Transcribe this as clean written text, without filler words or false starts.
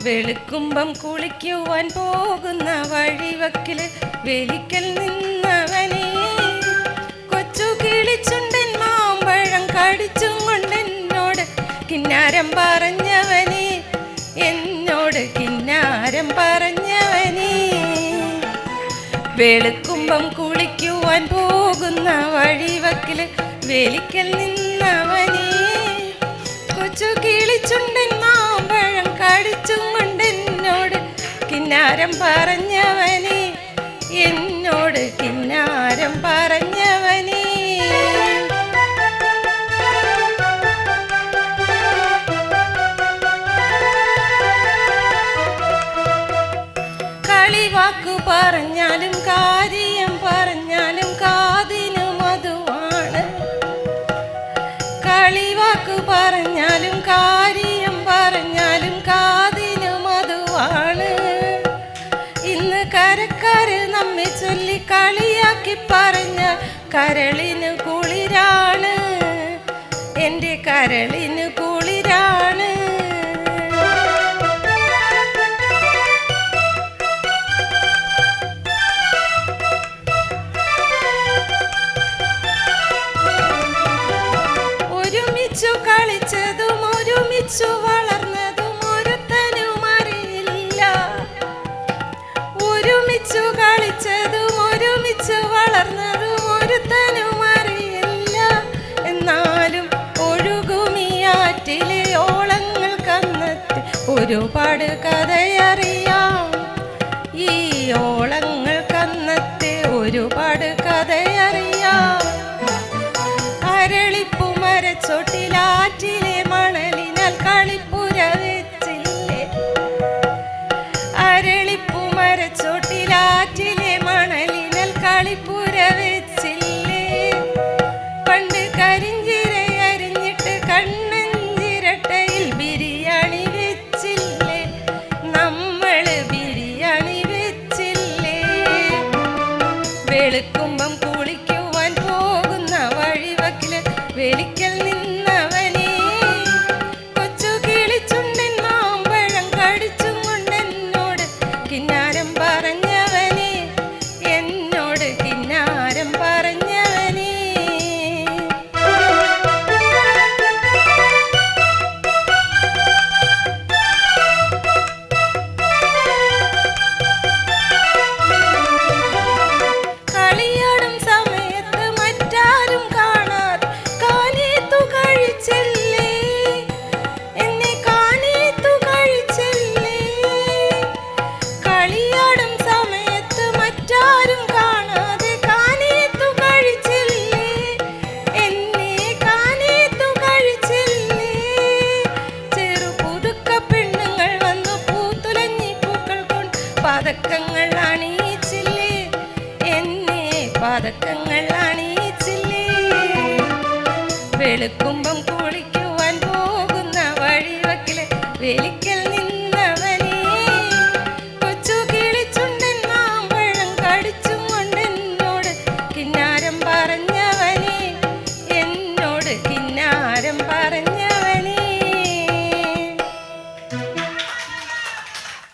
വെളുക്കുമ്പം കുളിക്കുവാൻ പോകുന്ന വഴിവക്കില് വേലിക്കൽ നിന്നവനെ കൊച്ചു കിളിച്ചുണ്ടൻ മാമ്പഴം കടിച്ചും കൊണ്ടെന്നോട് കിന്നാരം പറഞ്ഞവനെ, എന്നോട് കിന്നാരം പറഞ്ഞവനെ. വെളുക്കുമ്പം കുളിക്കുവാൻ പോകുന്ന വഴിവക്കില് വേലിക്കൽ നിന്നവനെ കൊച്ചു കിളിച്ചുണ്ടൻ മാമ്പഴം കടിച്ചും കൊണ്ടെന്നോട് കിന്നാരം പറഞ്ഞവനെ, എന്നോട് കിന്നാരം പറഞ്ഞവനെ. കളിവാക്കു പറഞ്ഞാലും കാര്യം പറഞ്ഞാലും കാതിനു മധുവാണ്. കളിവാക്കു പറഞ്ഞാലും കാര്യം പറഞ്ഞാലും കാതിനു മധുവാണ്. ഇന്ന് കരക്കാര് നമ്മെ ചൊല്ലി കളിയാക്കി പറഞ്ഞ കരളിന് കുളിരാണ്, എൻ്റെ കരളിന് കുളിരാണ്. ഒരുമിച്ചു കളിച്ചതും ഒരുമിച്ചു വളർന്നതും ഒരുത്തനും അറിയില്ല. ഒരുമിച്ചു കളിച്ചതും ഒരുമിച്ചു വളർന്നതും ഒരുത്തനും അറിയില്ല. എന്നാലും ഒഴുകുമിയാറ്റിലെ ഓളങ്ങൾ കന്നെത്തി ഒരുപാട് കഥയറിയാം. ഈ ഓളങ്ങൾ കന്നെത്തി ഒരുപാട് കഥയറിയാം. അരളിപ്പുമരച്ചോട്ടിലാറ്റിലെ മണലിനാൽ കളിപ്പുര വെച്ചില്ലേ. അരളിപ്പുമരച്ചോട്ടിലാറ്റിലെ മണലിനാൽ കളിപ്പുര വെച്ചില്ലേ. പണ്ട് കരിഞ്ചിര അരിഞ്ഞിട്ട് കണ്ണഞ്ചിരട്ടയിൽ ബിരിയാണി വെച്ചില്ലേ. നമ്മള് ബിരിയാണി വെച്ചില്ലേ. വെളുക്കുമ്പം കുളിക്കുവാൻ പോകുന്ന വഴിവക്കില് വേലിക്കൽ നിന്നവനെ കൊച്ചു കിളിച്ചുണ്ടൻ മാമ്പഴം കടിച്ചും കൊണ്ടെന്നോട് കിന്നാരം പറഞ്ഞവനെ, എന്നോട് കിന്നാരം പറഞ്ഞവനെ. കളിയാടും സമയത്ത് മറ്റാരും കാണാതെ കാനേത്തു കഴിച്ചല്ലേ, എന്നെ കാനേത്തു കഴിച്ചല്ലേ. കളിയാടും സമയത്ത് മറ്റാരും കാണാതെ കാനേത്തു കഴിച്ചല്ലേ, എന്നെ കാനേത്തു കഴിച്ചല്ലേ. ചെറു പുതുക്ക പെണ്ണുങ്ങൾ വന്നു പൂത്തുലഞ്ഞി പൂക്കൾ കൊണ്ട് പതക്കങ്ങൾ അണിയിച്ചില്ലേ, എന്നെ പതക്കങ്ങൾ അണിയിച്ചില്ലേ. വെളുക്കുമ്പം കുളിക്കുവാൻ പോകുന്ന വഴിവക്കില് വേലി